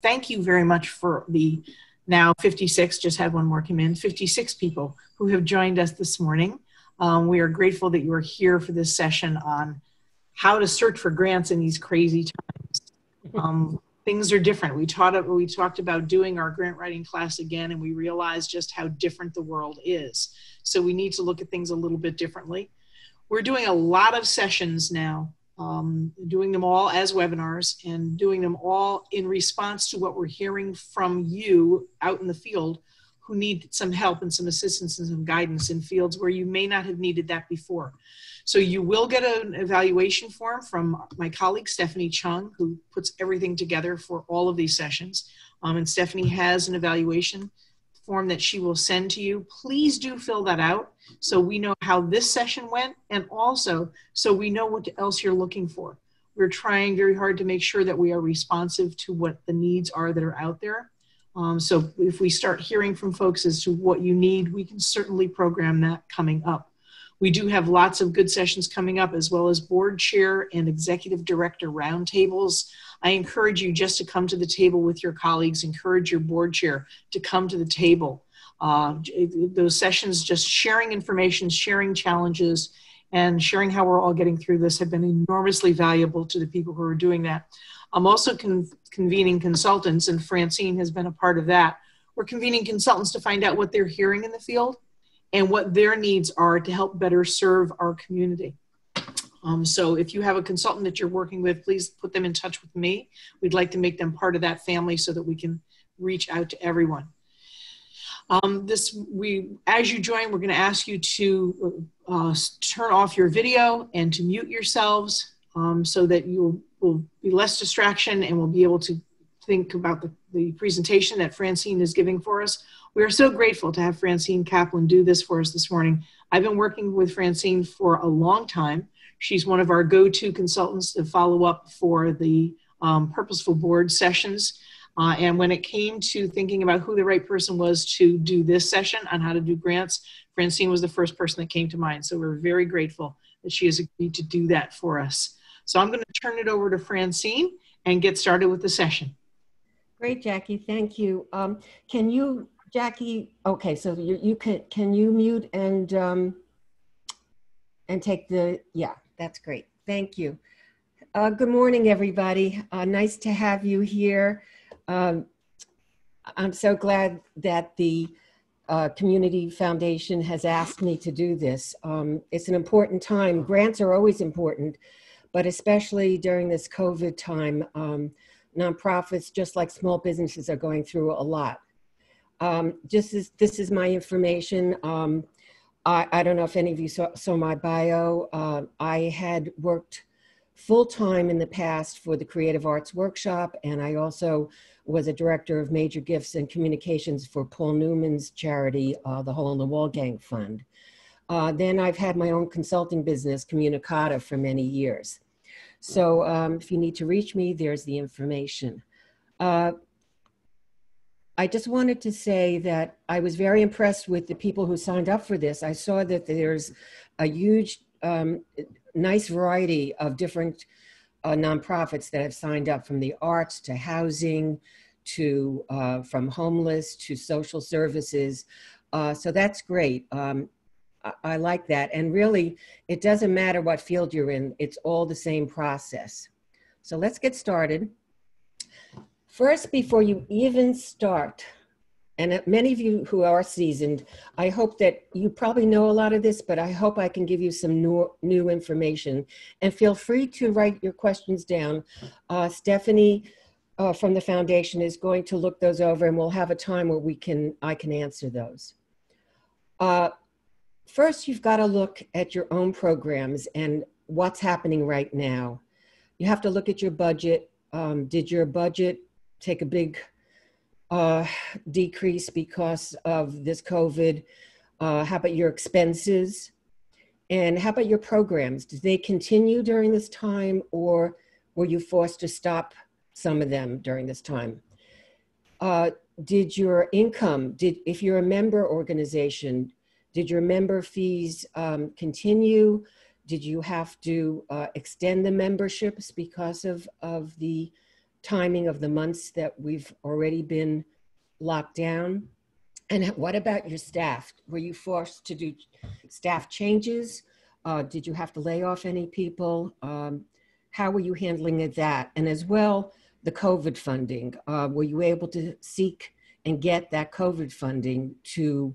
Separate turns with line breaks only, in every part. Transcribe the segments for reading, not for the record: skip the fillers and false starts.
thank you very much for the now 56, just had one more come in, 56 people who have joined us this morning. We are grateful that you are here for this session on how to search for grants in these crazy times. Things are different. We talked about doing our grant writing class again, and we realized just how different the world is. So we need to look at things a little bit differently. We're doing a lot of sessions now, doing them all as webinars and doing them all in response to what we're hearing from you out in the field who need some help and some assistance and some guidance in fields where you may not have needed that before. So you will get an evaluation form from my colleague, Stephanie Chung, who puts everything together for all of these sessions. And Stephanie has an evaluation form that she will send to you. Please do fill that out so we know how this session went, and also so we know what else you're looking for. We're trying very hard to make sure that we are responsive to what the needs are that are out there. So if we start hearing from folks as to what you need, we can certainly program that coming up. We do have lots of good sessions coming up, as well as board chair and executive director roundtables. I encourage you just to come to the table with your colleagues, encourage your board chair to come to the table. Those sessions, just sharing information, sharing challenges, and sharing how we're all getting through this have been enormously valuable to the people who are doing that. I'm also convening consultants, and Francine has been a part of that. We're convening consultants to find out what they're hearing in the field and what their needs are to help better serve our community. So if you have a consultant that you're working with, please put them in touch with me. We'd like to make them part of that family so that we can reach out to everyone. As you join, we're going to ask you to turn off your video and to mute yourselves so that you will be less distraction and we'll be able to think about the presentation that Francine is giving for us. We are so grateful to have Francine Caplan do this for us this morning. I've been working with Francine for a long time. She's one of our go-to consultants to follow up for the Purposeful Board sessions. And when it came to thinking about who the right person was to do this session on how to do grants, Francine was the first person that came to mind. So we're very grateful that she has agreed to do that for us. So I'm going to turn it over to Francine and get started with the session.
Great, Jackie. Thank you. Can you, Jackie? Okay, so can you mute and take the, yeah, that's great. Thank you. Good morning, everybody. Nice to have you here. I'm so glad that the Community Foundation has asked me to do this. It's an important time. Grants are always important, but especially during this COVID time, nonprofits, just like small businesses, are going through a lot. This is my information. I don't know if any of you saw my bio. I had worked full-time in the past for the Creative Arts Workshop, and I also was a director of major gifts and communications for Paul Newman's charity, the Hole in the Wall Gang Fund. Then I've had my own consulting business, Communicada, for many years. So if you need to reach me, there's the information. I just wanted to say that I was very impressed with the people who signed up for this. I saw that there's a huge, nice variety of different nonprofits that have signed up, from the arts to housing to from homeless to social services. So that's great. I like that. And really, it doesn't matter what field you're in. It's all the same process. So let's get started. First, before you even start, and many of you who are seasoned, I hope that you probably know a lot of this, but I hope I can give you some new information. And feel free to write your questions down. Stephanie from the foundation is going to look those over, and we'll have a time where I can answer those. First, you've got to look at your own programs and what's happening right now. You have to look at your budget. Did your budget take a big decrease because of this COVID? How about your expenses? And how about your programs? Did they continue during this time, or were you forced to stop some of them during this time? Did your income, if you're a member organization, did your member fees continue? Did you have to extend the memberships because of the timing of the months that we've already been locked down? And what about your staff? Were you forced to do staff changes? Did you have to lay off any people? How were you handling that? And as well, the COVID funding. Were you able to seek and get that COVID funding to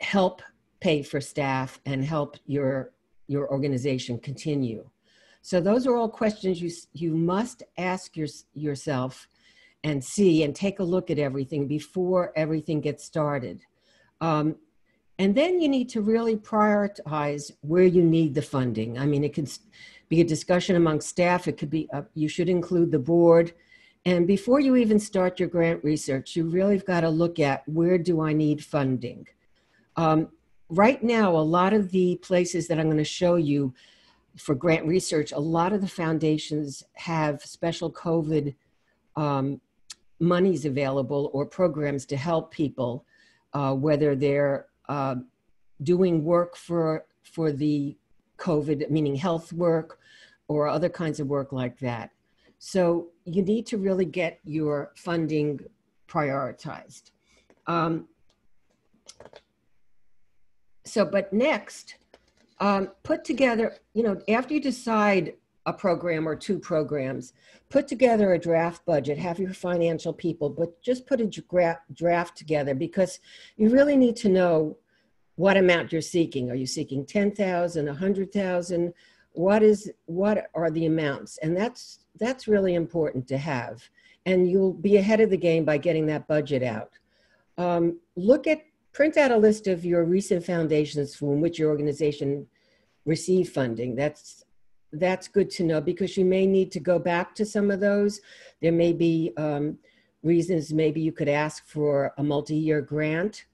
help pay for staff and help your organization continue? So those are all questions you must ask yourself and see and take a look at everything before everything gets started. And then you need to really prioritize where you need the funding. I mean, it could be a discussion among staff. It could be, you should include the board. And before you even start your grant research, you really have got to look at, where do I need funding? Right now, a lot of the places that I'm going to show you for grant research, a lot of the foundations have special COVID monies available or programs to help people, whether they're doing work for the COVID, meaning health work or other kinds of work like that. So you need to really get your funding prioritized. But next, put together, after you decide a program or two programs, put together a draft budget, have your financial people, but just put a draft together, because you really need to know what amount you're seeking. Are you seeking 10,000, 100,000? What are the amounts? And that's really important to have. And you'll be ahead of the game by getting that budget out. Print out a list of your recent foundations from which your organization received funding. That's good to know, because you may need to go back to some of those. There may be reasons maybe you could ask for a multi-year grant.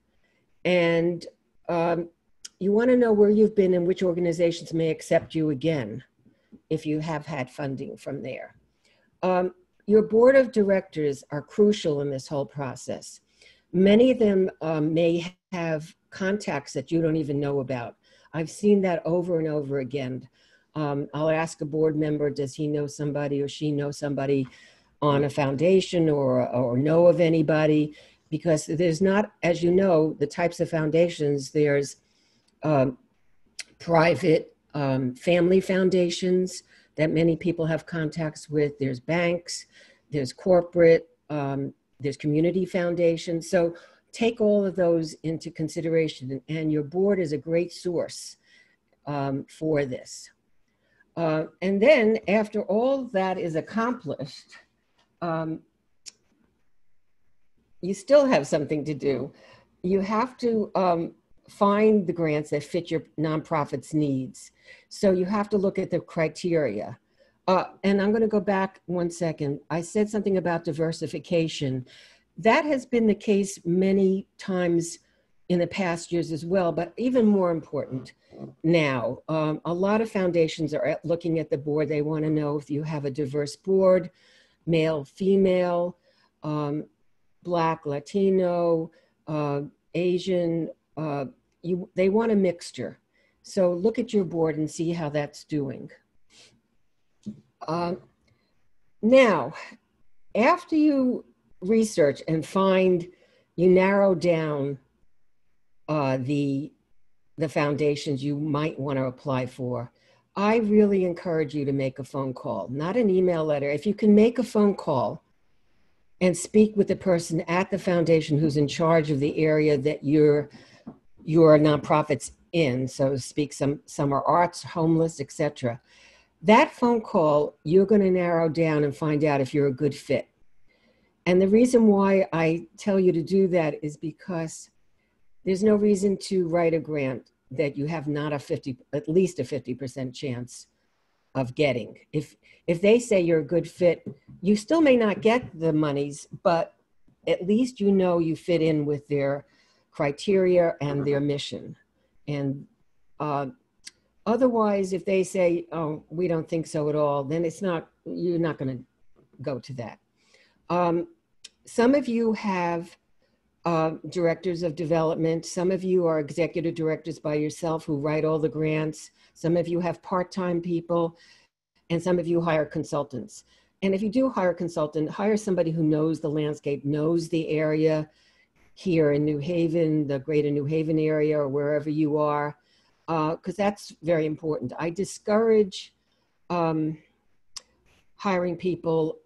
And you want to know where you've been and which organizations may accept you again if you have had funding from there. Your board of directors are crucial in this whole process. Many of them may have contacts that you don't even know about. I've seen that over and over again. I'll ask a board member, does he know somebody or she know somebody on a foundation or know of anybody? Because there's not, as you know, the types of foundations, there's private family foundations that many people have contacts with. There's banks, there's corporate, there's community foundations. So take all of those into consideration, and your board is a great source for this. And then after all that is accomplished, you still have something to do. You have to find the grants that fit your nonprofit's needs. So you have to look at the criteria. And I'm going to go back 1 second. I said something about diversification. That has been the case many times in the past years as well, but even more important now. A lot of foundations are looking at the board. They want to know if you have a diverse board, male, female, Black, Latino, Asian. They want a mixture. So look at your board and see how that's doing. Now, after you research and you narrow down the foundations you might want to apply for, I really encourage you to make a phone call, not an email letter. If you can make a phone call and speak with the person at the foundation who's in charge of the area that your nonprofit's in, so to speak, some are arts, homeless, etc. That phone call, you're going to narrow down and find out if you're a good fit. And the reason why I tell you to do that is because there's no reason to write a grant that you have not at least a 50% chance of getting. If they say you're a good fit, you still may not get the monies, but at least you know you fit in with their criteria and their mission. And otherwise, if they say, oh, we don't think so at all, then you're not going to go to that. Some of you have directors of development. Some of you are executive directors by yourself who write all the grants. Some of you have part-time people, and some of you hire consultants. And if you do hire a consultant, hire somebody who knows the landscape, knows the area here in New Haven, the greater New Haven area, or wherever you are, because that's very important. I discourage hiring people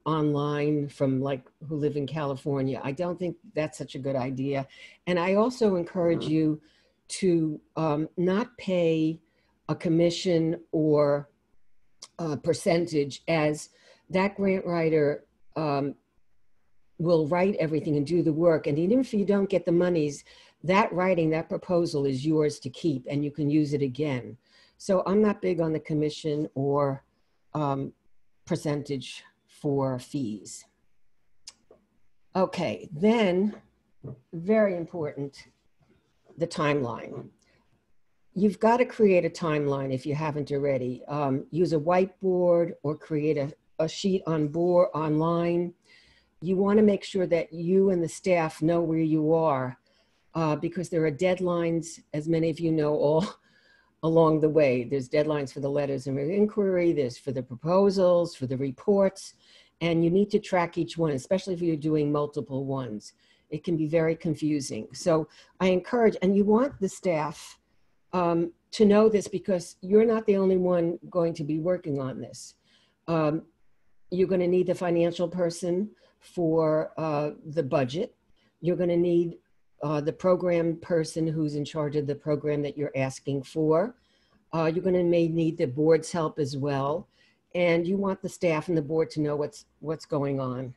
online from who live in California. I don't think that's such a good idea. And I also encourage you to not pay a commission or a percentage, as that grant writer will write everything and do the work. And even if you don't get the monies, that writing, that proposal is yours to keep and you can use it again. So I'm not big on the commission or percentage for fees. Okay, then very important, the timeline. You've got to create a timeline if you haven't already. Use a whiteboard or create a sheet on board online. You want to make sure that you and the staff know where you are because there are deadlines, as many of you know, all along the way. There's deadlines for the letters of inquiry, there's for the proposals, for the reports, and you need to track each one, especially if you're doing multiple ones. It can be very confusing. So I encourage, and you want the staff to know this because you're not the only one going to be working on this. You're going to need the financial person for the budget. You're going to need the program person who's in charge of the program that you're asking for. You're going to may need the board's help as well. And you want the staff and the board to know what's going on.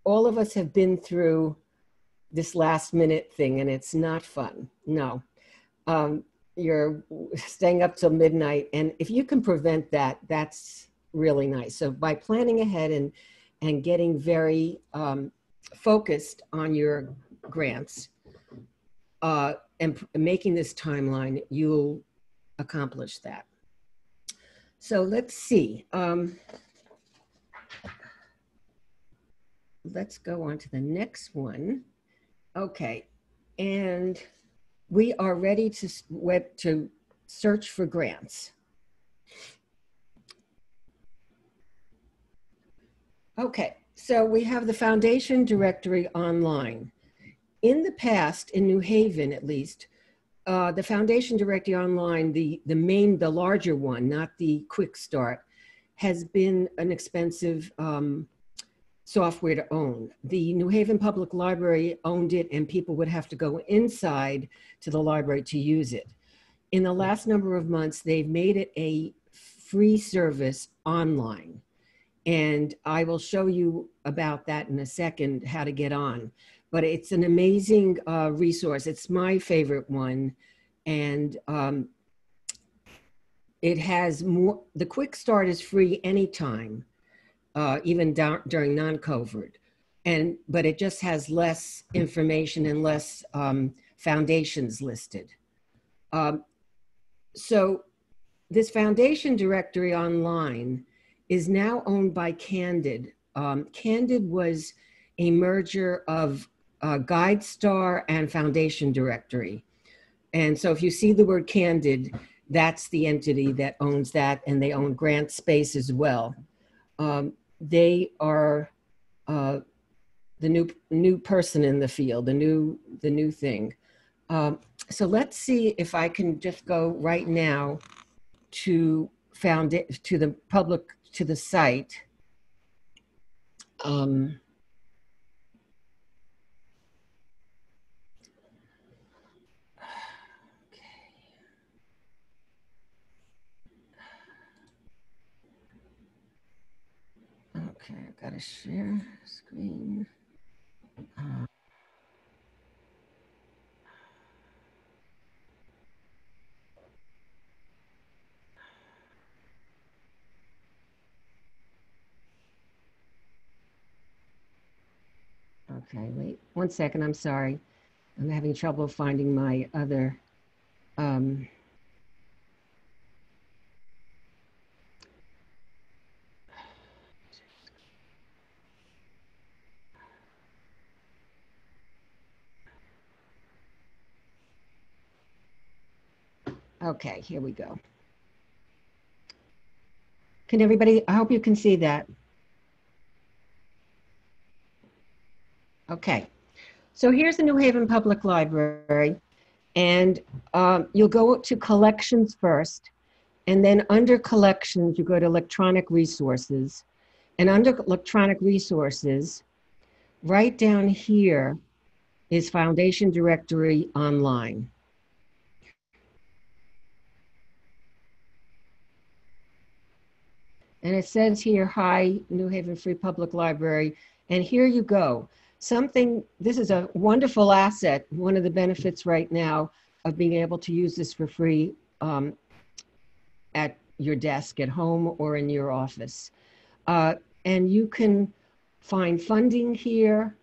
All of us have been through this last minute thing and it's not fun. No. You're staying up till midnight. And if you can prevent that, that's really nice. So by planning ahead and getting very focused on your grants and making this timeline, you'll accomplish that. So let's see. Let's go on to the next one. Okay, and we are ready to search for grants. Okay, so we have the foundation directory online. In the past, in New Haven at least, the foundation directory online, the larger one, not the quick start, has been an expensive software to own. The New Haven Public Library owned it and people would have to go inside to the library to use it. In the last number of months, they've made it a free service online. And I will show you about that in a second, how to get on. But it's an amazing resource. It's my favorite one. And it has more, the quick start is free anytime, even during non-COVID. But it just has less information and less foundations listed. So this foundation directory online is now owned by Candid. Candid was a merger of GuideStar and Foundation Directory. And so if you see the word Candid, that's the entity that owns that, and they own GrantSpace as well. They are the new person in the field, the new thing. So let's see if I can just go right now to the site. Okay, I've got to share screen. Okay, wait 1 second, I'm sorry. I'm having trouble finding my other, okay, here we go. Can everybody, I hope you can see that. Okay, so here's the New Haven Public Library, and you'll go to collections first, and then under collections, you go to electronic resources, and under electronic resources, right down here is Foundation Directory Online. And it says here, hi, New Haven Free Public Library. And here you go. This is a wonderful asset. One of the benefits right now of being able to use this for free at your desk at home or in your office. And you can find funding here.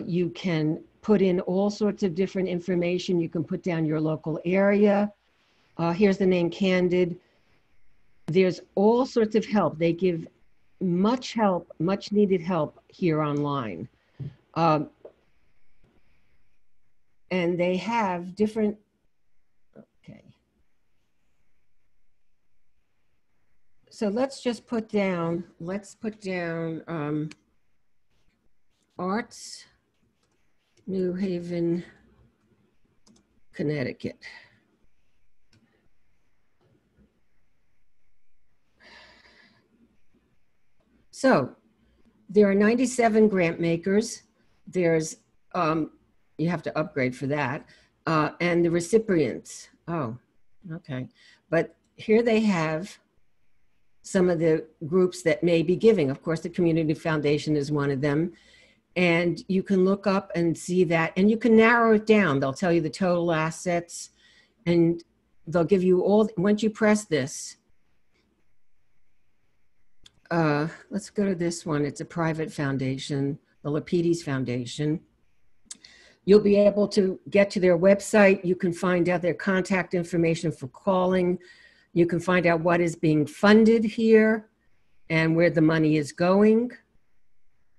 You can put in all sorts of different information. You can put down your local area. Here's the name Candid. There's all sorts of help. They give much help, much needed help here online. And they have different, okay. So let's put down Arts, New Haven, Connecticut. So there are 97 grant makers. There's, you have to upgrade for that. And the recipients, oh, okay. But here they have some of the groups that may be giving. Of course, the Community Foundation is one of them. And you can look up and see that, and you can narrow it down. They'll tell you the total assets, and they'll give you all, once you press this, let's go to this one. It's a private foundation, the Lapides Foundation. You'll be able to get to their website. You can find out their contact information for calling. You can find out what is being funded here and where the money is going.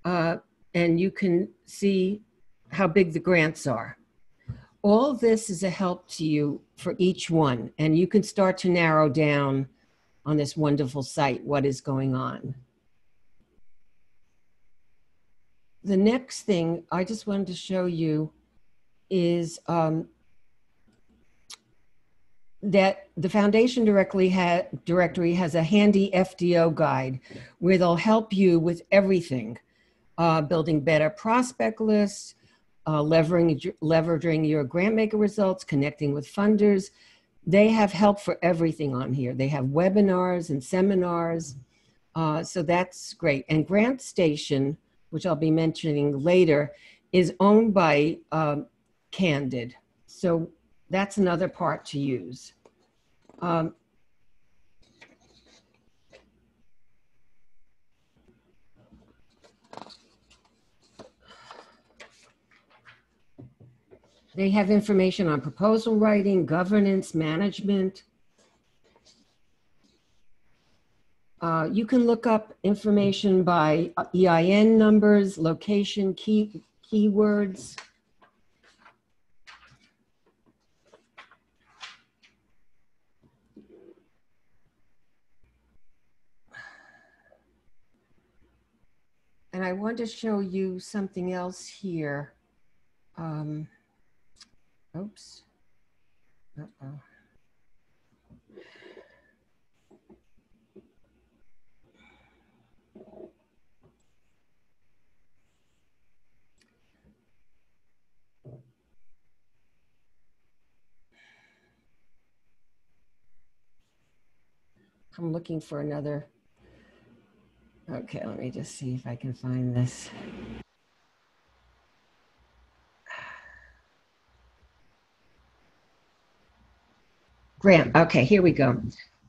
And you can see how big the grants are. All this is a help to you for each one, and you can start to narrow down on this wonderful site what is going on. The next thing I just wanted to show you is that the Foundation Directory has a handy FDO guide where they'll help you with everything, building better prospect lists, leveraging your grant maker results, connecting with funders. They have help for everything on here. They have webinars and seminars, so that's great. And GrantStation, which I'll be mentioning later, is owned by Candid. So that's another part to use. They have information on proposal writing, governance, management. You can look up information by EIN numbers, location, keywords. And I want to show you something else here. Oops. Uh-oh. I'm looking for another. Okay, let me just see if I can find this. Grant, okay, here we go.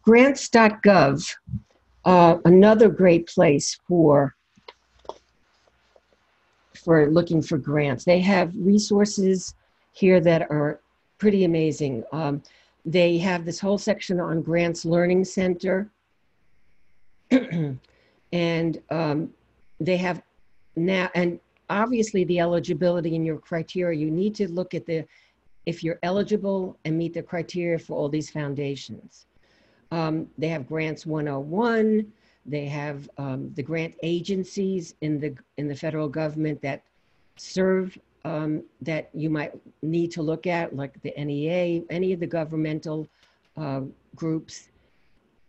Grants.gov, another great place for looking for grants. They have resources here that are pretty amazing. They have this whole section on Grants Learning Center. And they have now, and obviously the eligibility and your criteria, you need to look at if you're eligible and meet the criteria for all these foundations. They have Grants 101. They have the grant agencies in the federal government that serve that you might need to look at, like the NEA, any of the governmental groups.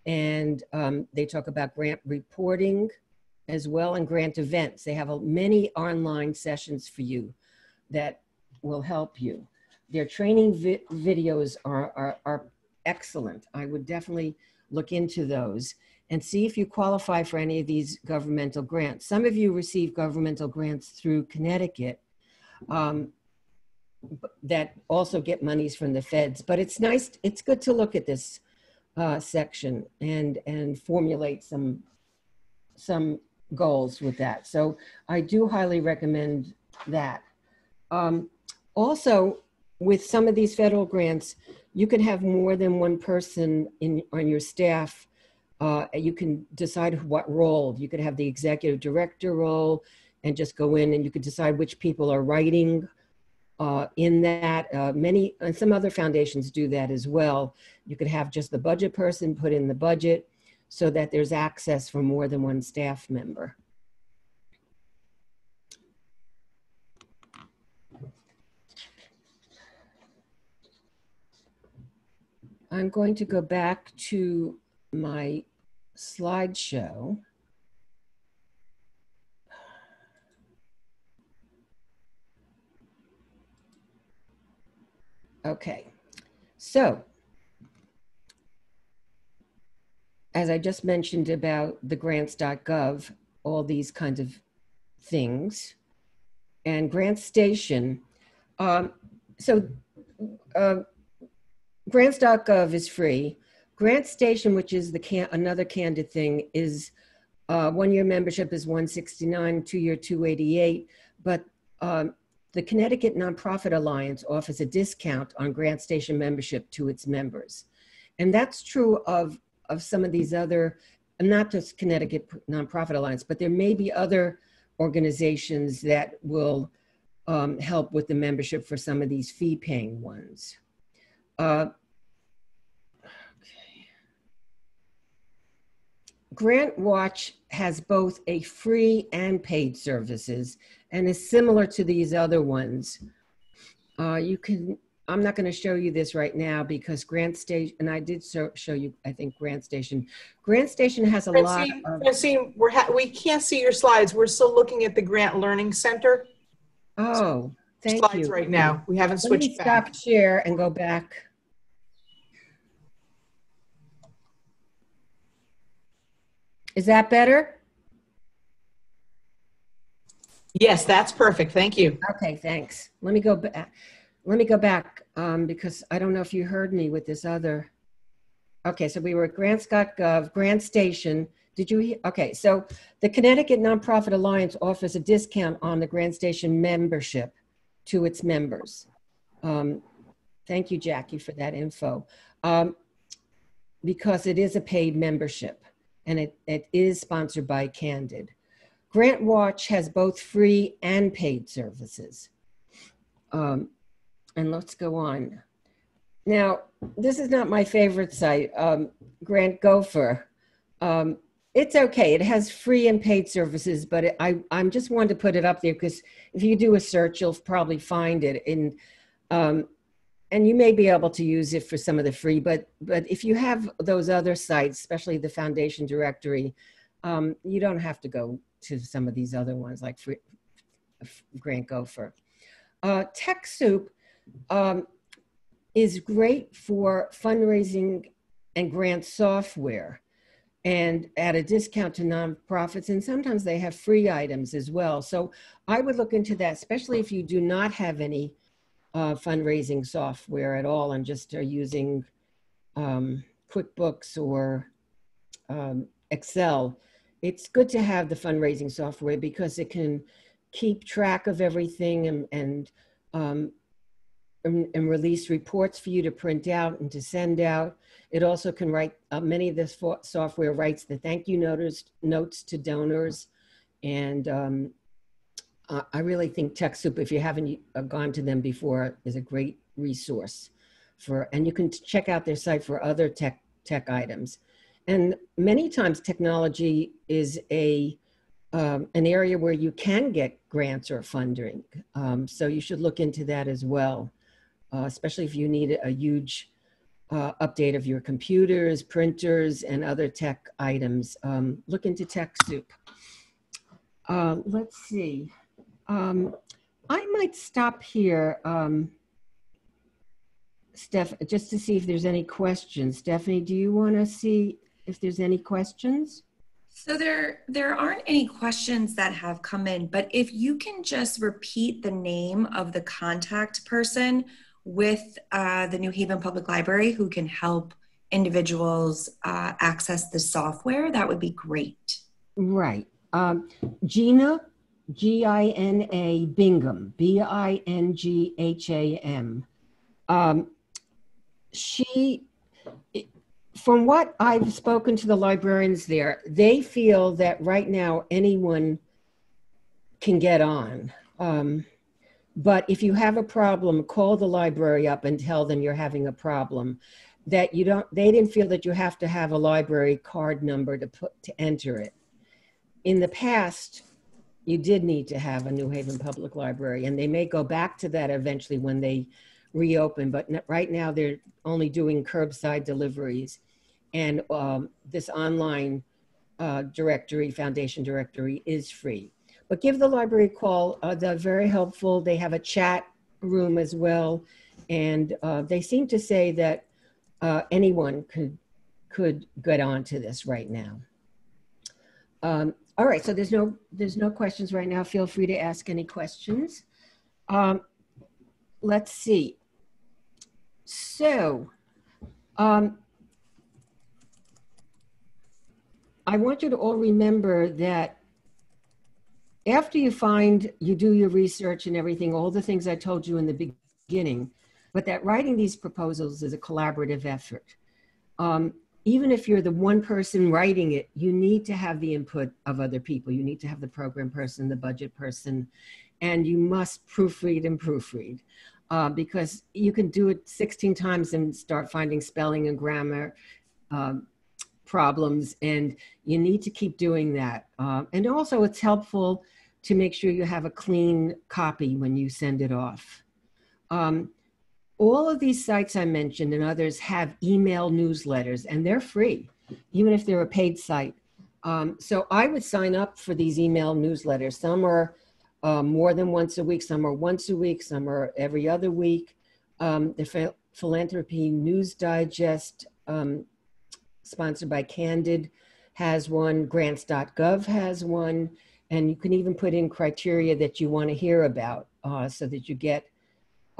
And they talk about grant reporting as well, and grant events. They have many online sessions for you that will help you. Their training videos are excellent. I would definitely look into those and see if you qualify for any of these governmental grants. Some of you receive governmental grants through Connecticut that also get monies from the feds, but it's nice, it's good to look at this section and formulate some goals with that. So I do highly recommend that. Also, with some of these federal grants, you can have more than one person on your staff. You can decide what role. You could have the executive director role and just go in, and you could decide which people are writing in that. And some other foundations do that as well. You could have just the budget person put in the budget so that there's access for more than one staff member. I'm going to go back to my slideshow. Okay, so as I just mentioned about the Grants.gov, all these kinds of things, and GrantStation. Grants.gov is free. GrantStation, which is another Candid thing, is 1 year membership is $169, 2 year $288, but the Connecticut Nonprofit Alliance offers a discount on GrantStation membership to its members. And that's true of some of these other, not just Connecticut Nonprofit Alliance, but there may be other organizations that will help with the membership for some of these fee-paying ones. Okay. GrantWatch has both a free and paid services and is similar to these other ones. I'm not going to show you this right now because GrantStation, and I did show you, I think, GrantStation. GrantStation has a lot of...
Francine, we can't see your slides. We're still looking at the Grant Learning Center.
Oh, thank
slides
you.
Right now. We haven't switched back.
Let me stop share and go back. Is that better?
Yes, that's perfect. Thank you.
Okay, thanks. Let me go back. Because I don't know if you heard me with this other. Okay, so we were at Grants.gov, GrantStation. Did you hear? Okay, so the Connecticut Nonprofit Alliance offers a discount on the GrantStation membership to its members. Thank you, Jackie, for that info. Because it is a paid membership and it is sponsored by Candid. GrantWatch has both free and paid services. And let's go on. Now, this is not my favorite site, Gopher. It's okay. It has free and paid services, but I'm just wanted to put it up there because if you do a search, you'll probably find it. And you may be able to use it for some of the free, but if you have those other sites, especially the foundation directory, you don't have to go to some of these other ones like Gopher. TechSoup is great for fundraising and grant software and at a discount to nonprofits. And sometimes they have free items as well. So I would look into that, especially if you do not have any fundraising software at all and just are using QuickBooks or Excel. It's good to have the fundraising software because it can keep track of everything and release reports for you to print out and to send out. It also can write, many of this software writes the thank you notes to donors. And I really think TechSoup, if you haven't gone to them before, is a great resource and you can check out their site for other tech items. And many times technology is an area where you can get grants or funding. So you should look into that as well, especially if you need a huge update of your computers, printers, and other tech items. Look into TechSoup. Let's see. I might stop here, Steph, just to see if there's any questions. Stephanie, do you want to see if there's any questions?
So there aren't any questions that have come in, but if you can just repeat the name of the contact person with the New Haven Public Library who can help individuals access the software, that would be great.
Right. Gina, G-I-N-A, Bingham, B-I-N-G-H-A-M. From what I've spoken to the librarians there, they feel that right now anyone can get on. But if you have a problem, call the library up and tell them you're having a problem. That they didn't feel that you have to have a library card number to enter it. In the past, you did need to have a New Haven Public Library, and they may go back to that eventually when they reopen, but right now they're only doing curbside deliveries. And this online foundation directory is free. But give the library a call. They're very helpful. They have a chat room as well. And they seem to say that anyone could get onto this right now. All right, so there's no questions right now. Feel free to ask any questions. Let's see. So, I want you to all remember that after you do your research and everything, all the things I told you in the beginning, but that writing these proposals is a collaborative effort. Even if you're the one person writing it, you need to have the input of other people. You need to have the program person, the budget person, and you must proofread and proofread. Because you can do it 16 times and start finding spelling and grammar problems, and you need to keep doing that. And also it's helpful to make sure you have a clean copy when you send it off. All of these sites I mentioned and others have email newsletters, and they're free, even if they're a paid site. So I would sign up for these email newsletters. Some are more than once a week, some are once a week, some are every other week. The Philanthropy News Digest, sponsored by Candid, has one. Grants.gov has one. And you can even put in criteria that you want to hear about so that you get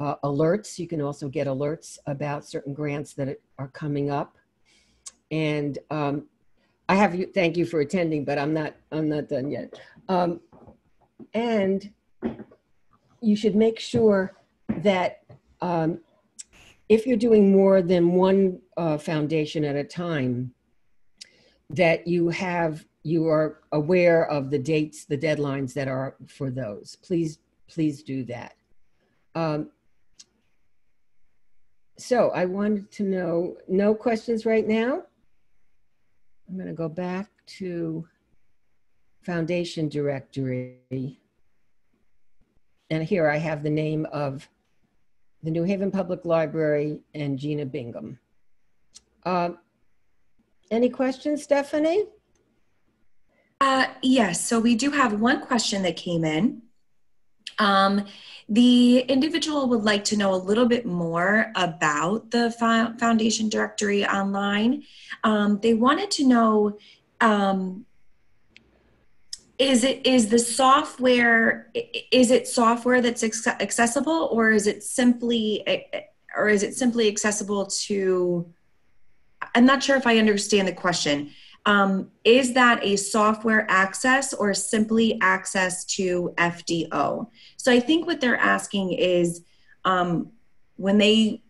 alerts. You can also get alerts about certain grants that are coming up. And thank you for attending, but I'm not done yet. And you should make sure that if you're doing more than one foundation at a time, that you are aware of the dates, the deadlines that are for those. Please do that. So I wanted to know, no questions right now? I'm going to go back to foundation directory. And here I have the name of the New Haven Public Library and Gina Bingham. Any questions, Stephanie?
Yes, so we do have one question that came in. The individual would like to know a little bit more about the foundation directory online. They wanted to know, is it software that's accessible, or is it simply accessible to, I'm not sure if I understand the question. Is that a software access or simply access to FDO? So I think what they're asking is, when they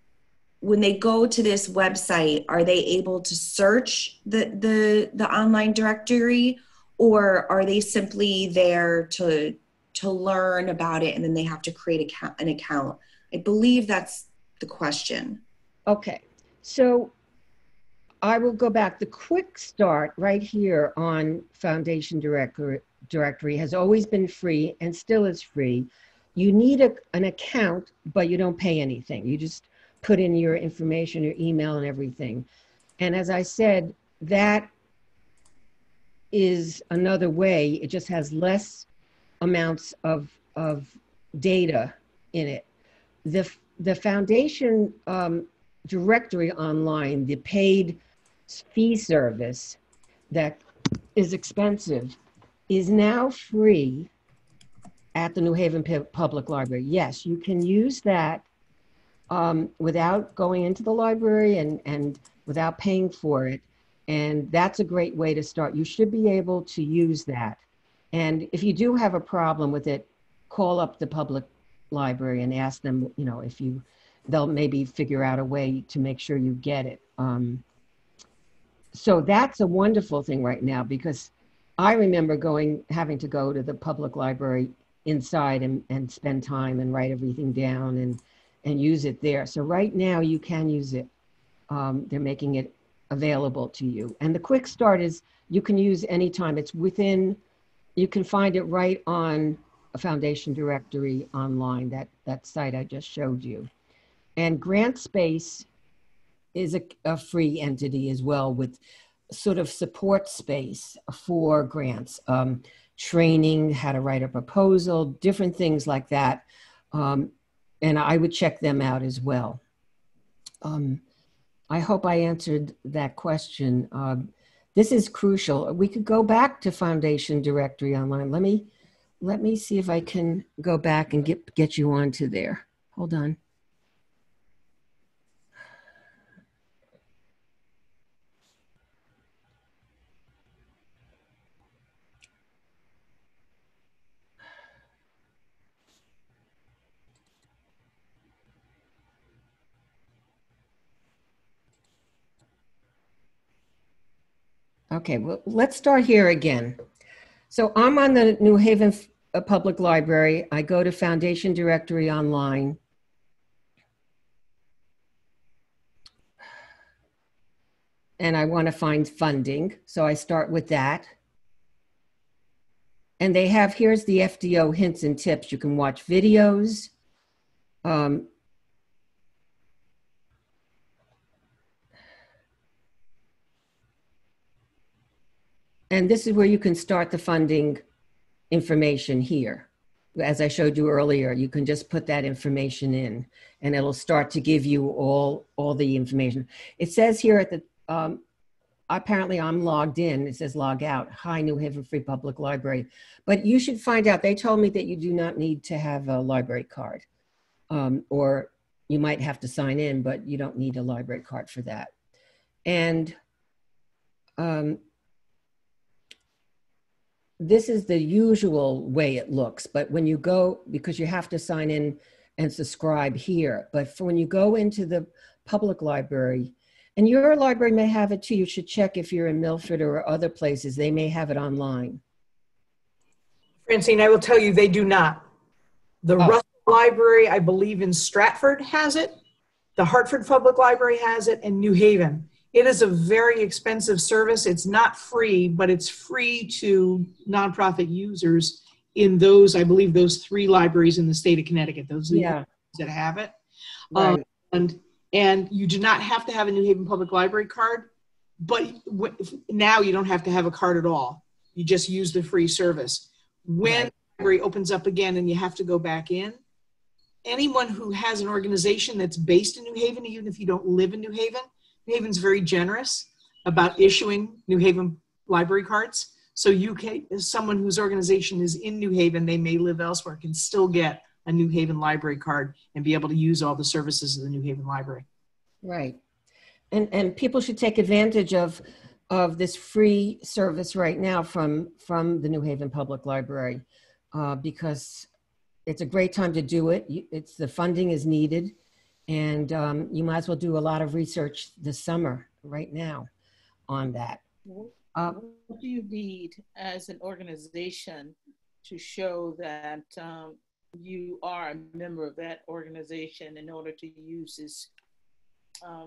go to this website, are they able to search the online directory, or are they simply there to learn about it and then they have to create an account? I believe that's the question.
Okay, so I will go back. The quick start right here on Foundation Directory has always been free and still is free. You need an account, but you don't pay anything. You just put in your information, your email and everything. And as I said, that is another way. It just has less amounts of data in it. The Foundation directory online, the paid fee service that is expensive, is now free at the New Haven Public Library. Yes, you can use that without going into the library and without paying for it. And that's a great way to start. You should be able to use that. And if you do have a problem with it, call up the public library and ask them, you know, they'll maybe figure out a way to make sure you get it. So that's a wonderful thing right now, because I remember having to go to the public library inside and spend time and write everything down and use it there. So right now you can use it. They're making it available to you. And the quick start is you can use anytime. It's within, you can find it right on a Foundation directory online, that site I just showed you. And GrantSpace is a free entity as well, with sort of support space for grants, training, how to write a proposal, different things like that. And I would check them out as well. I hope I answered that question. This is crucial. We could go back to Foundation directory online. Let me see if I can go back and get you onto there. Hold on. Okay, well, let's start here again. So I'm on the New Haven Public Library. I go to Foundation Directory online. And I want to find funding. So I start with that. And they have, here's the FDO hints and tips. You can watch videos. And this is where you can start the funding information here. As I showed you earlier, you can just put that information in and it'll start to give you all the information. It says here at the, apparently I'm logged in. It says log out. Hi, New Haven Free Public Library. But you should find out, they told me that you do not need to have a library card. Or you might have to sign in, but you don't need a library card for that. And this is the usual way it looks, but when you go, because you have to sign in and subscribe here, but when you go into the public library, and your library may have it too, you should check if you're in Milford or other places, they may have it online.
Francine, I will tell you, they do not. The Russell Library, I believe in Stratford has it, the Hartford Public Library has it, and New Haven. It is a very expensive service. It's not free, but it's free to nonprofit users in those, I believe, those 3 libraries in the state of Connecticut. Those are the ones that have it.
Right.
And you do not have to have a New Haven Public Library card, but now you don't have to have a card at all. You just use the free service. When the library opens up again and you have to go back in, anyone who has an organization that's based in New Haven, even if you don't live in New Haven, New Haven's very generous about issuing New Haven library cards. So you can, as someone whose organization is in New Haven, they may live elsewhere, can still get a New Haven library card and be able to use all the services of the New Haven Library.
Right. And people should take advantage of this free service right now from the New Haven Public Library because it's a great time to do it. The funding is needed. And you might as well do a lot of research this summer right now on that.
What do you need as an organization to show that you are a member of that organization in order to use this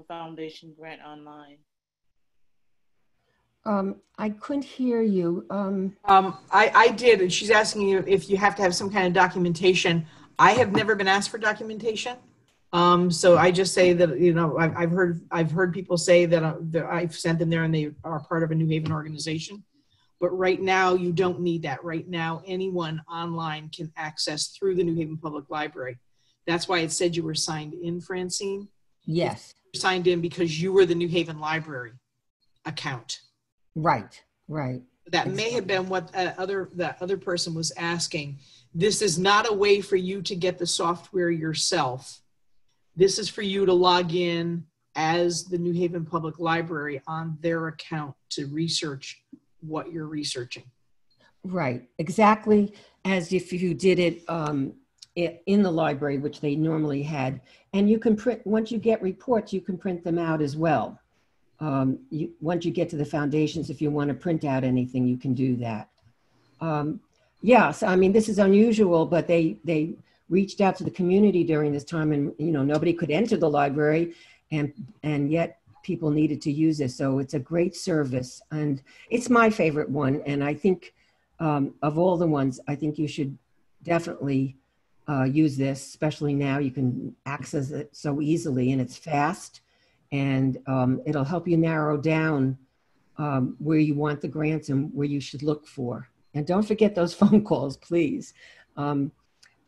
foundation grant online?
I couldn't hear you.
I did, and she's asking you if you have to have some kind of documentation. I have never been asked for documentation. So I just say that, you know, I've heard people say that I've sent them there and they are part of a New Haven organization. But right now, you don't need that. Right now, anyone online can access through the New Haven Public Library. That's why it said you were signed in, Francine.
Yes.
You're signed in because you were the New Haven Library account.
Right, right.
That may have been what that other person was asking. This is not a way for you to get the software yourself. This is for you to log in as the New Haven Public Library on their account to research what you're researching.
Right, exactly as if you did it in the library, which they normally had. And you can print, once you get reports, you can print them out as well. Once you get to the foundations, if you want to print out anything, you can do that. Yes, I mean, this is unusual, but they reached out to the community during this time, and you know, nobody could enter the library, and yet people needed to use this. So it's a great service, and it's my favorite one. And I think of all the ones, I think you should definitely use this, especially now you can access it so easily, and it's fast, and it'll help you narrow down where you want the grants and where you should look for. And don't forget those phone calls, please.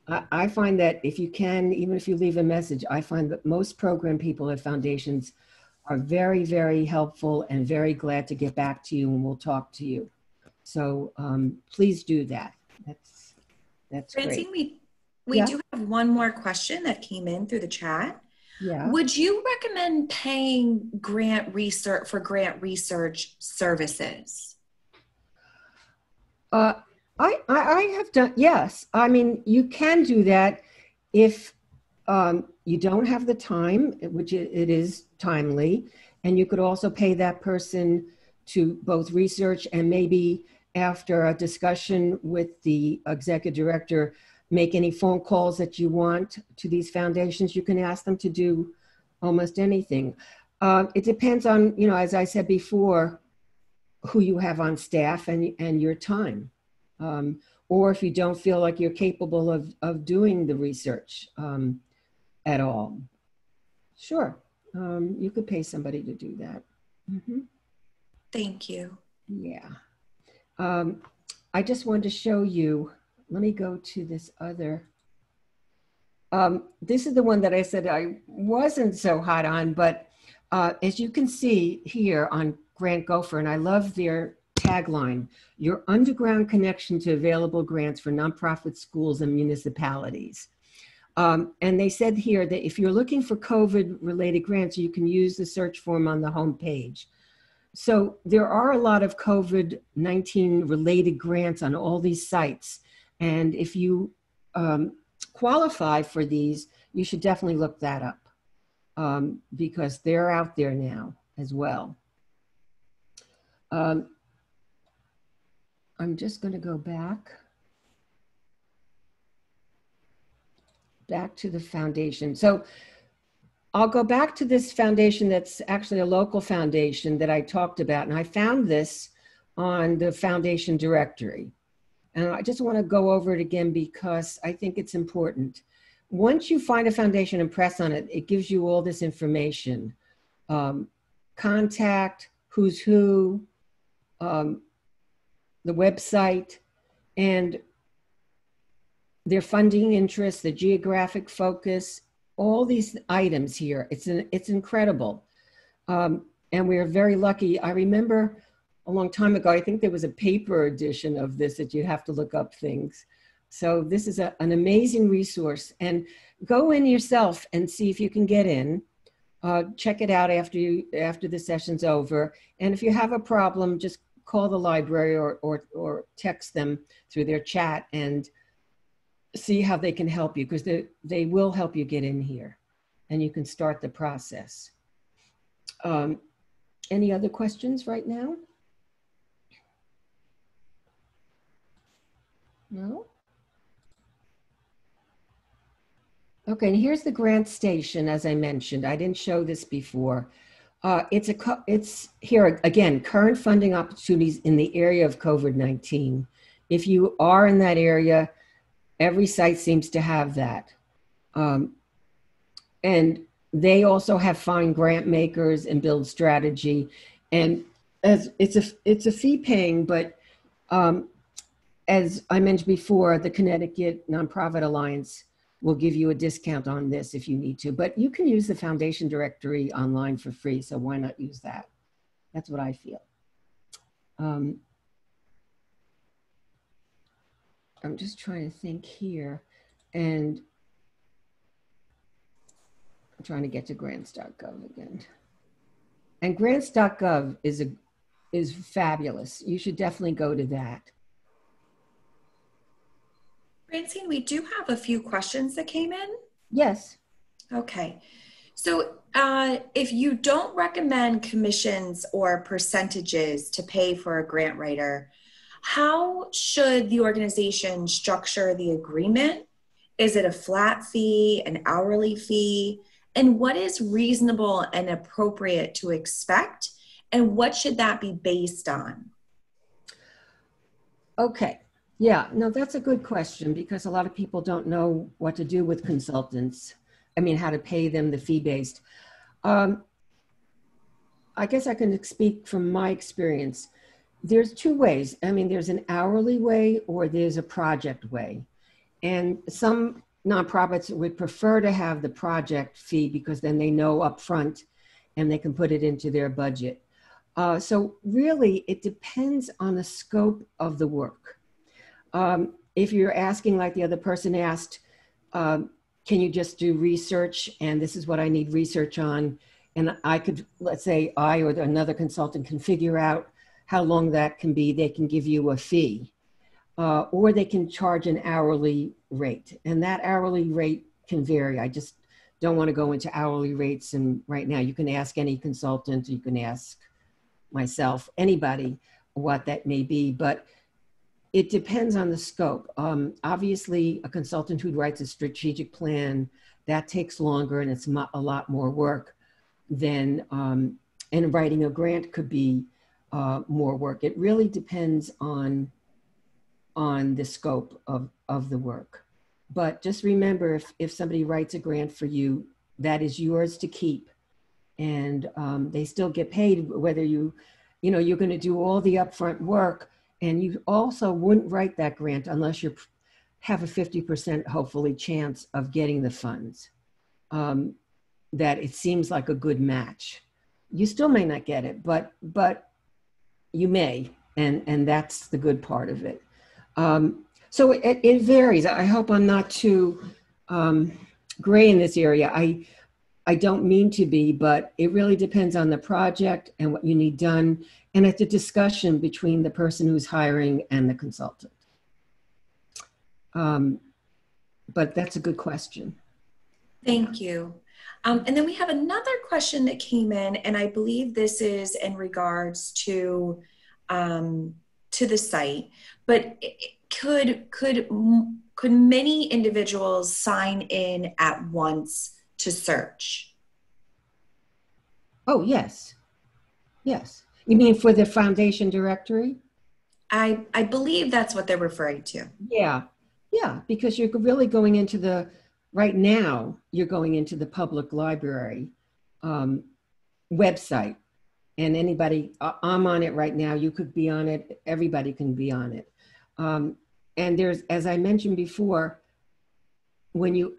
I find that if you can, even if you leave a message, I find that most program people at foundations are very, very helpful and very glad to get back to you, and we'll talk to you. So please do that. That's
Francine,
great.
we do have one more question that came in through the chat.
Yeah.
Would you recommend paying grant research services?
I have done, yes. I mean, you can do that if you don't have the time, which it is timely, and you could also pay that person to both research and maybe after a discussion with the executive director, make any phone calls that you want to these foundations. You can ask them to do almost anything. It depends on, you know, as I said before, who you have on staff and your time. Or if you don't feel like you're capable of doing the research at all. Sure, you could pay somebody to do that. Mm-hmm.
Thank you.
Yeah. I just wanted to show you, let me go to this other. This is the one that I said I wasn't so hot on, but as you can see here on Grant Gopher, and I love their tagline, your underground connection to available grants for nonprofit schools and municipalities. And they said here that if you're looking for COVID-related grants, you can use the search form on the homepage. So there are a lot of COVID-19 related grants on all these sites. And if you qualify for these, you should definitely look that up because they're out there now as well. I'm just going to go back to the foundation. So I'll go back to this foundation that's actually a local foundation that I talked about. And I found this on the foundation directory. And I just want to go over it again because I think it's important. Once you find a foundation and press on it, it gives you all this information. Contact, who's who, the website, and their funding interests, the geographic focus, all these items here. It's incredible. And we are very lucky. I remember a long time ago, I think there was a paper edition of this that you have to look up things. So this is an amazing resource. And go in yourself and see if you can get in. Check it out after the session's over. And if you have a problem, just call the library or text them through their chat and see how they can help you, because they will help you get in here and you can start the process. Any other questions right now? No? Okay, and here's the GrantStation, as I mentioned. I didn't show this before. It's here again, current funding opportunities in the area of COVID-19. If you are in that area, every site seems to have that. And they also have find grant makers and build strategy. And as it's a fee paying, but as I mentioned before, the Connecticut Nonprofit Alliance will give you a discount on this if you need to, but you can use the foundation directory online for free. So why not use that? That's what I feel. I'm just trying to think here, and I'm trying to get to grants.gov again. And grants.gov is fabulous. You should definitely go to that.
Francine, we do have a few questions that came in.
Yes.
Okay. So if you don't recommend commissions or percentages to pay for a grant writer, how should the organization structure the agreement? Is it a flat fee, an hourly fee? And what is reasonable and appropriate to expect? And what should that be based on?
Okay. Yeah, no, that's a good question because a lot of people don't know what to do with consultants. I mean, how to pay them the fee-based. I guess I can speak from my experience. There's two ways. I mean, there's an hourly way or there's a project way. And some nonprofits would prefer to have the project fee because then they know upfront and they can put it into their budget. So really, it depends on the scope of the work. If you're asking like the other person asked, can you just do research and this is what I need research on, and I could, let's say I or another consultant can figure out how long that can be, they can give you a fee. Or they can charge an hourly rate, and that hourly rate can vary. I just don't want to go into hourly rates, and right now you can ask any consultant, you can ask myself, anybody what that may be, but it depends on the scope. Obviously, a consultant who writes a strategic plan, that takes longer and it's a lot more work than, and writing a grant could be more work. It really depends on the scope of the work. But just remember, if somebody writes a grant for you, that is yours to keep. And they still get paid whether you're going to do all the upfront work. And you also wouldn't write that grant unless you have a 50% hopefully chance of getting the funds, that it seems like a good match. You still may not get it, but you may, and that's the good part of it. So it varies. I hope I'm not too gray in this area. I don't mean to be, but it really depends on the project and what you need done. And it's a discussion between the person who's hiring and the consultant. But that's a good question.
Thank you. And then we have another question that came in, and I believe this is in regards to the site, but could many individuals sign in at once to search?
Oh, yes. Yes. You mean for the foundation directory?
I believe that's what they're referring to.
Yeah. Yeah, because you're really going into right now, you're going into the public library website. And anybody, I'm on it right now, you could be on it, everybody can be on it. And there's, as I mentioned before, and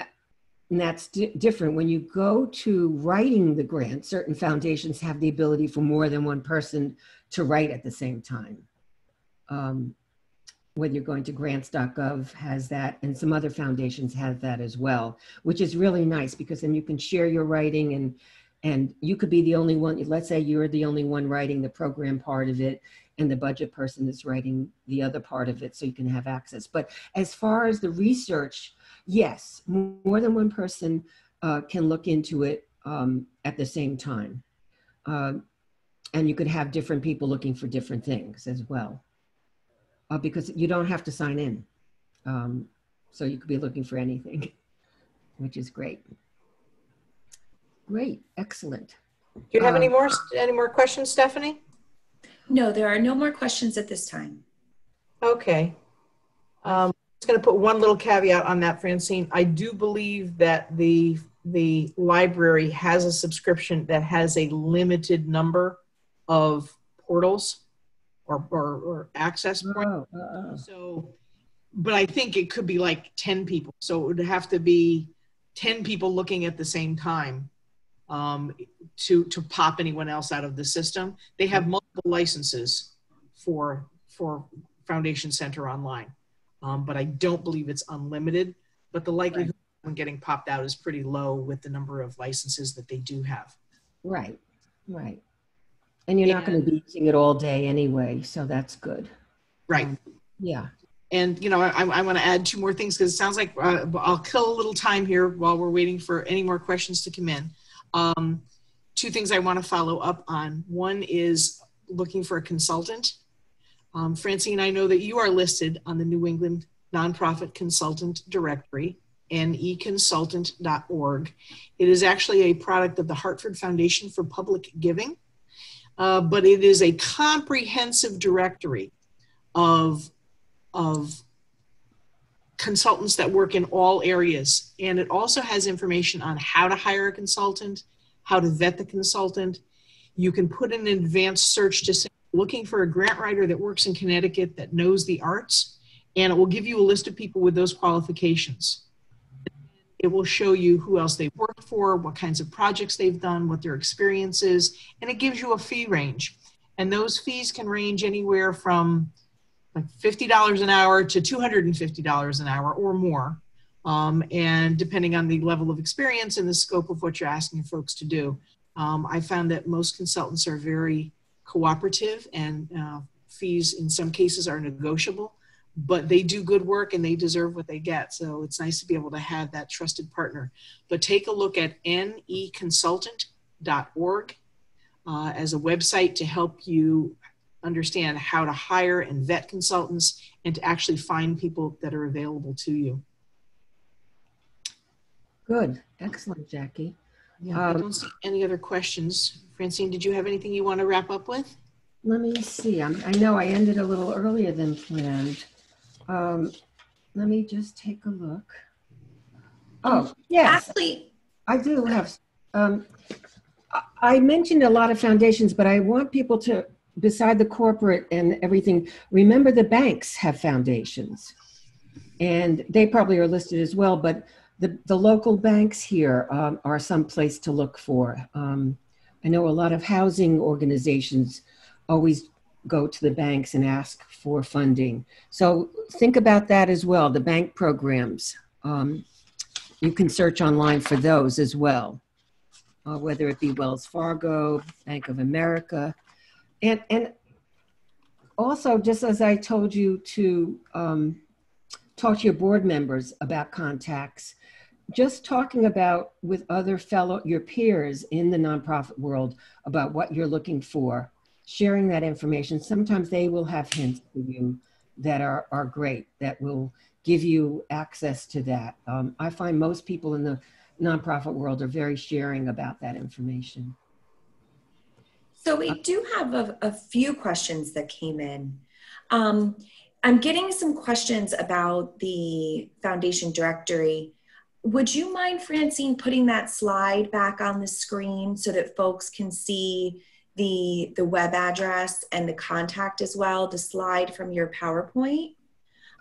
that's different. When you go to writing the grant, certain foundations have the ability for more than one person to write at the same time. Whether you're going to grants.gov has that, and some other foundations have that as well, which is really nice because then you can share your writing and you could be the only one. Let's say you're the only one writing the program part of it and the budget person is writing the other part of it, so you can have access. But as far as the research, yes, more than one person can look into it at the same time. And you could have different people looking for different things as well. Because you don't have to sign in. So you could be looking for anything, which is great. Great, excellent.
Do you have any more questions, Stephanie?
No, there are no more questions at this time.
Okay. I'm just going to put one little caveat on that, Francine. I do believe that the library has a subscription that has a limited number of portals or access points. So, but I think it could be like 10 people. So it would have to be 10 people looking at the same time to pop anyone else out of the system. They have multiple licenses for Foundation Center Online, but I don't believe it's unlimited. But the likelihood of them getting popped out is pretty low with the number of licenses that they do have.
Right, right. And you're not going to be using it all day anyway, so that's good.
Right.
Yeah.
And, you know, I want to add two more things because it sounds like I'll kill a little time here while we're waiting for any more questions to come in. Two things I want to follow up on. One is looking for a consultant. Francine, I know that you are listed on the New England Nonprofit Consultant Directory, neconsultant.org. It is actually a product of the Hartford Foundation for Public Giving, but it is a comprehensive directory of consultants that work in all areas. And it also has information on how to hire a consultant, how to vet the consultant. You can put in an advanced search to say, looking for a grant writer that works in Connecticut that knows the arts, and it will give you a list of people with those qualifications. It will show you who else they've worked for, what kinds of projects they've done, what their experience is, and it gives you a fee range. And those fees can range anywhere from like $50 an hour to $250 an hour or more. And depending on the level of experience and the scope of what you're asking folks to do. I found that most consultants are very cooperative, and fees in some cases are negotiable, but they do good work and they deserve what they get. So it's nice to be able to have that trusted partner. But take a look at neconsultant.org as a website to help you understand how to hire and vet consultants and to actually find people that are available to you.
Good. Excellent, Jackie.
Yeah, I don't see any other questions. Francine, did you have anything you want to wrap up with?
Let me see. I know I ended a little earlier than planned. Let me just take a look. Oh, yes.
Actually,
I do have. I mentioned a lot of foundations, but I want people to, beside the corporate and everything, remember the banks have foundations. And they probably are listed as well, but the local banks here are some place to look for. I know a lot of housing organizations always go to the banks and ask for funding. So think about that as well, the bank programs. You can search online for those as well, whether it be Wells Fargo, Bank of America. And also, just as I told you to talk to your board members about contacts, just talking about with your peers in the nonprofit world about what you're looking for, sharing that information. Sometimes they will have hints for you that are great, that will give you access to that. I find most people in the nonprofit world are very sharing about that information.
so we do have a few questions that came in. I'm getting some questions about the foundation directory. Would you mind, Francine, putting that slide back on the screen so that folks can see the web address and the contact as well, the slide from your PowerPoint?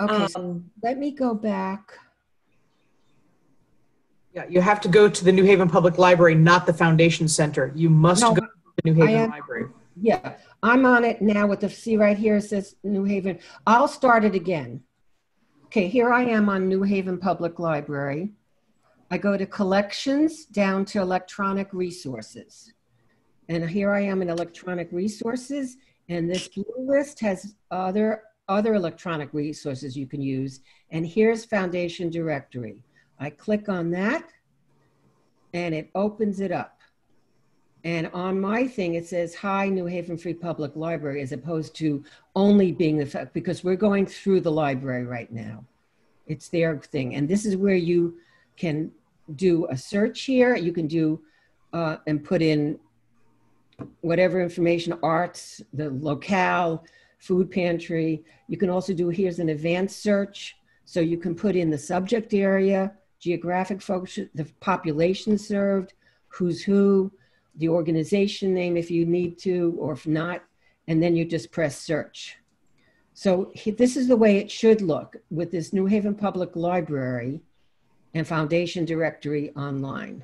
Okay, so let me go back.
Yeah, you have to go to the New Haven Public Library, not the Foundation Center. You must go to the New Haven Library.
Yeah, I'm on it now with the, see right here, it says New Haven. I'll start it again. Okay, here I am on New Haven Public Library. I go to collections down to electronic resources. And here I am in electronic resources, and this blue list has other electronic resources you can use. And here's Foundation Directory. I click on that and it opens it up. And on my thing, it says, hi, New Haven Free Public Library, as opposed to only being the, because we're going through the library right now. It's their thing. And this is where you can do a search here. You can do and put in whatever information, arts, the locale, food pantry. You can also do, here's an advanced search. So you can put in the subject area, geographic focus, the population served, who's who, the organization name if you need to, or if not, and then you just press search. So this is the way it should look with this New Haven Public Library and Foundation Directory online.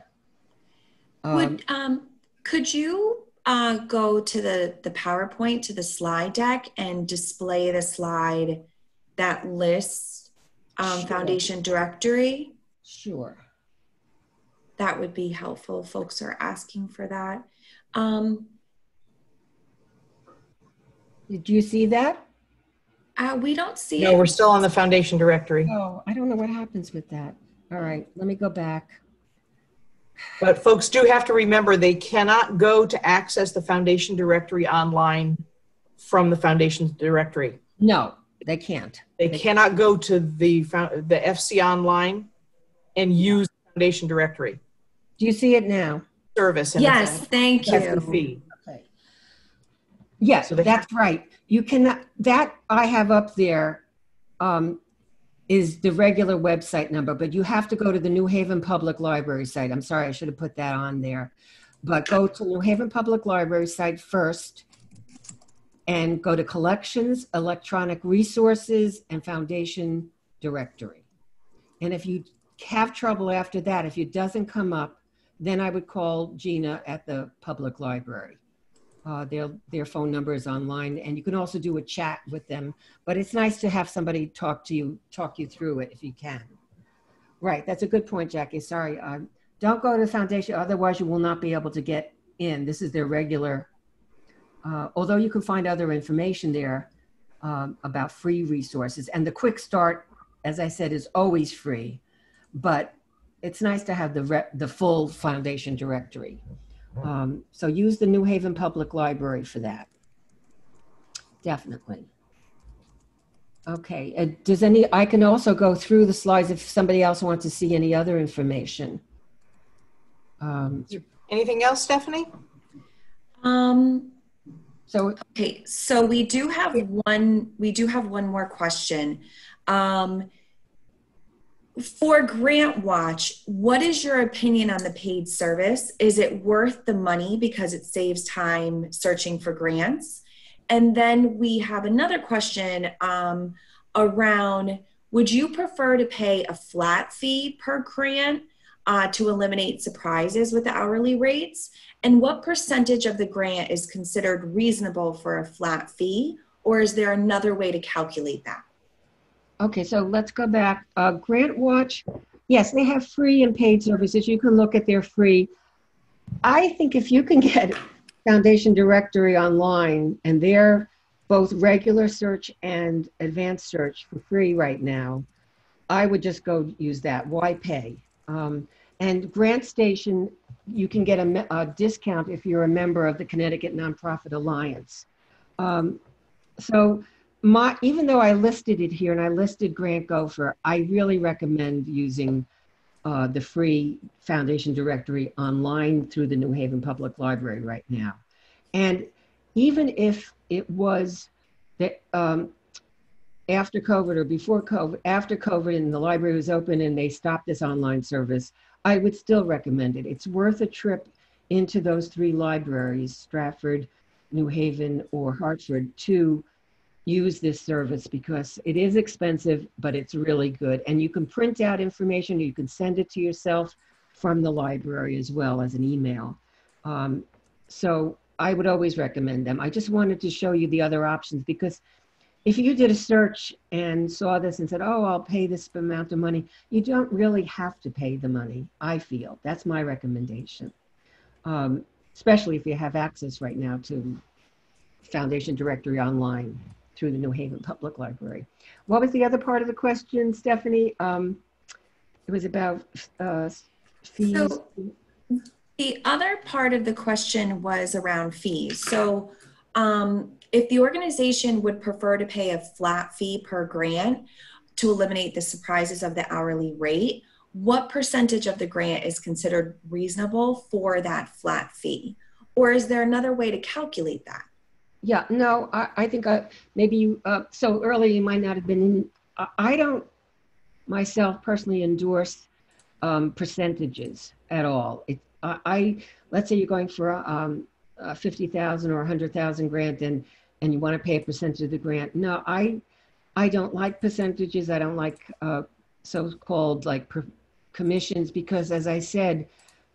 Could you go to the PowerPoint, to the slide deck, and display the slide that lists
Sure.
Foundation Directory?
Sure.
That would be helpful. Folks are asking for that.
Did you see that?
We don't see
No,
it.
we're still on the Foundation Directory.
Oh, I don't know what happens with that. All right, let me go back.
But folks do have to remember they cannot go to access the Foundation Directory online from the Foundation Directory.
No, they can't.
They cannot go to the FC online and use the Foundation Directory
Do you see it now?
service. And
Yes, thank
that's the
you.
fee.
Okay. Yes,
So they
that's right. You cannot, that I have up there is the regular website number, but you have to go to the New Haven Public Library site. I'm sorry, I should have put that on there. But go to New Haven Public Library site first and go to Collections, Electronic Resources, and Foundation Directory. And if you have trouble after that, if it doesn't come up, then I would call Gina at the public library. Their phone number is online, and you can also do a chat with them, but it's nice to have somebody talk you through it if you can. Right, that's a good point, Jackie. Sorry, don't go to the Foundation, otherwise you will not be able to get in. This is their regular, although you can find other information there about free resources. And the Quick Start, as I said, is always free, but it's nice to have the full Foundation Directory. So use the New Haven Public Library for that. Definitely. Okay, I can also go through the slides if somebody else wants to see any other information.
Anything else, Stephanie?
Okay, so we do have one more question. For Grant Watch, what is your opinion on the paid service? Is it worth the money because it saves time searching for grants? And then we have another question around, would you prefer to pay a flat fee per grant to eliminate surprises with the hourly rates? And what percentage of the grant is considered reasonable for a flat fee? Or is there another way to calculate that?
Okay, so let's go back. Grant Watch, yes, they have free and paid services. You can look at their free. I think if you can get Foundation Directory online, and they're both regular search and advanced search for free right now, I would just go use that. Why pay? And GrantStation, you can get a discount if you're a member of the Connecticut Nonprofit Alliance. Even though I listed it here and I listed Grant Gopher, I really recommend using the free Foundation Directory online through the New Haven Public Library right now. And even if it was that after COVID or before COVID, after COVID and the library was open and they stopped this online service, I would still recommend it. It's worth a trip into those three libraries, Stratford, New Haven, or Hartford, to use this service because it is expensive, but it's really good. And you can print out information, you can send it to yourself from the library as well as an email. So I would always recommend them. I just wanted to show you the other options because if you did a search and saw this and said, oh, I'll pay this amount of money, you don't really have to pay the money, I feel. That's my recommendation, especially if you have access right now to Foundation Directory online through the New Haven Public Library. What was the other part of the question, Stephanie? It was about fees.
So the other part of the question was around fees. So if the organization would prefer to pay a flat fee per grant to eliminate the surprises of the hourly rate, what percentage of the grant is considered reasonable for that flat fee? Or is there another way to calculate that?
Yeah, no, I think maybe you, so earlier you might not have been in, I don't myself personally endorse percentages at all. Let's say you're going for a 50,000 or 100,000 grant and you want to pay a percentage of the grant. No, I don't like percentages. I don't like so-called like commissions, because as I said,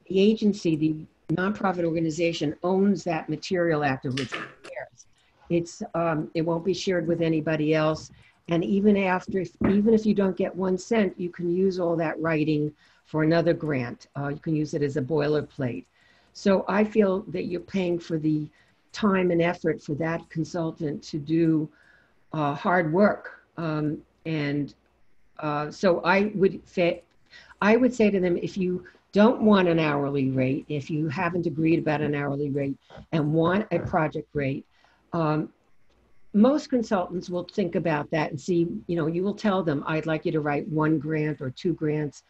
the agency, the nonprofit organization owns that material afterwards. It won't be shared with anybody else. And even if you don't get 1 cent, you can use all that writing for another grant. You can use it as a boilerplate. So I feel that you're paying for the time and effort for that consultant to do hard work. So I would say to them, if you don't want an hourly rate, if you haven't agreed about an hourly rate and want a project rate, most consultants will think about that and see, you will tell them, I'd like you to write 1 grant or 2 grants,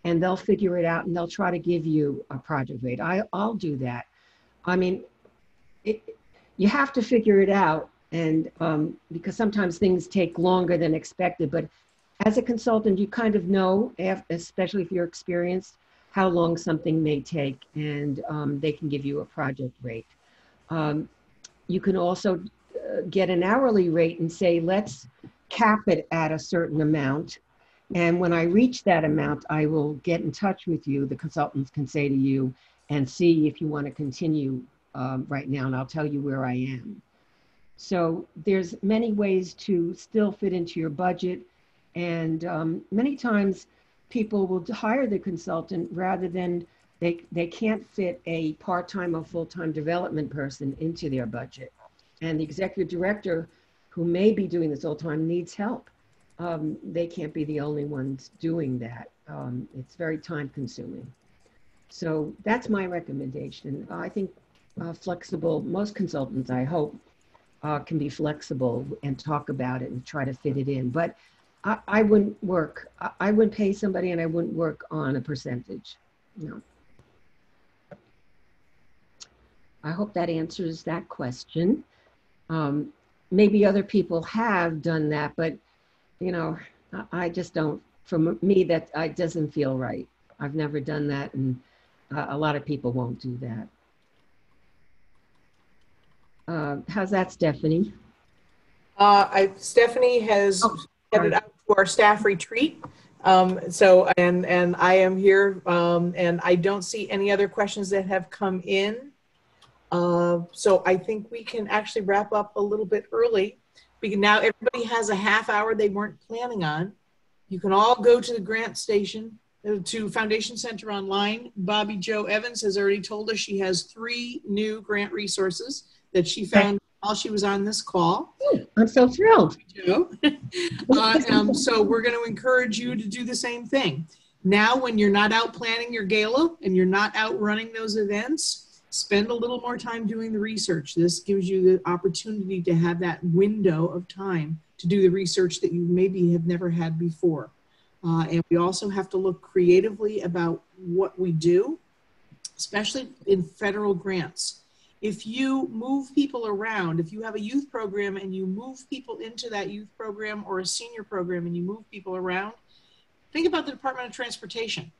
and they'll figure it out and they'll try to give you a project rate. I'll do that. I mean, you have to figure it out, and because sometimes things take longer than expected, but as a consultant, you kind of know, especially if you're experienced, how long something may take, and they can give you a project rate. You can also get an hourly rate and say, let's cap it at a certain amount. And when I reach that amount, I will get in touch with you. The consultants can say to you and see if you want to continue right now, and I'll tell you where I am. So there's many ways to still fit into your budget. And many times people will hire the consultant rather than they can't fit a part-time or full-time development person into their budget. And the executive director, who may be doing this all the time, needs help. They can't be the only ones doing that. It's very time consuming. So that's my recommendation. I think flexible, most consultants, I hope, can be flexible and talk about it and try to fit it in. But I wouldn't I wouldn't pay somebody and I wouldn't work on a percentage. No. I hope that answers that question. Maybe other people have done that, but I just don't, for me, that doesn't feel right. I've never done that, and a lot of people won't do that. How's that, Stephanie?
Stephanie has headed out to our staff retreat. And I am here, and I don't see any other questions that have come in. So I think we can actually wrap up a little bit early. Now everybody has a half hour they weren't planning on. You can all go to the GrantStation, to Foundation Center online. Bobby Jo Evans has already told us she has 3 new grant resources that she found while she was on this call.
I'm so thrilled.
So we're going to encourage you to do the same thing. Now, when you're not out planning your gala and you're not out running those events, spend a little more time doing the research. This gives you the opportunity to have that window of time to do the research that you maybe have never had before. And we also have to look creatively about what we do, especially in federal grants. If you move people around, if you have a youth program and you move people into that youth program, or a senior program and you move people around, think about the Department of Transportation.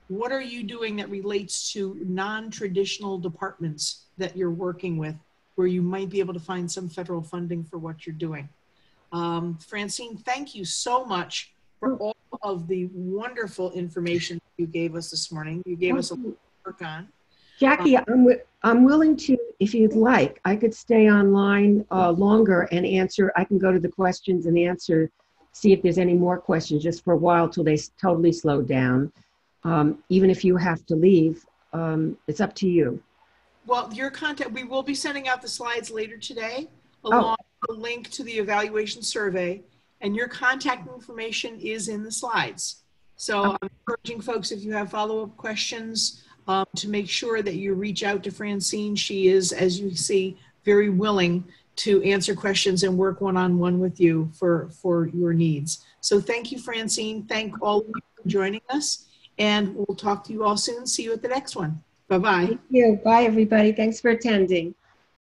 What are you doing that relates to non-traditional departments that you're working with, where you might be able to find some federal funding for what you're doing? Francine, thank you so much for all of the wonderful information you gave us this morning. You gave us a lot to work on.
Jackie, I'm willing to, if you'd like, I could stay online longer and answer. I can go to the questions and answer, see if there's any more questions just for a while till they totally slow down. Even if you have to leave, it's up to you.
Well, your contact, we will be sending out the slides later today, along with a link to the evaluation survey, and your contact information is in the slides. So I'm encouraging folks, if you have follow-up questions, to make sure that you reach out to Francine. She is, as you see, very willing to answer questions and work one-on-one with you for your needs. So thank you, Francine. Thank all of you for joining us. And we'll talk to you all soon. See you at the next one. Bye-bye.
Thank you. Bye, everybody. Thanks for attending.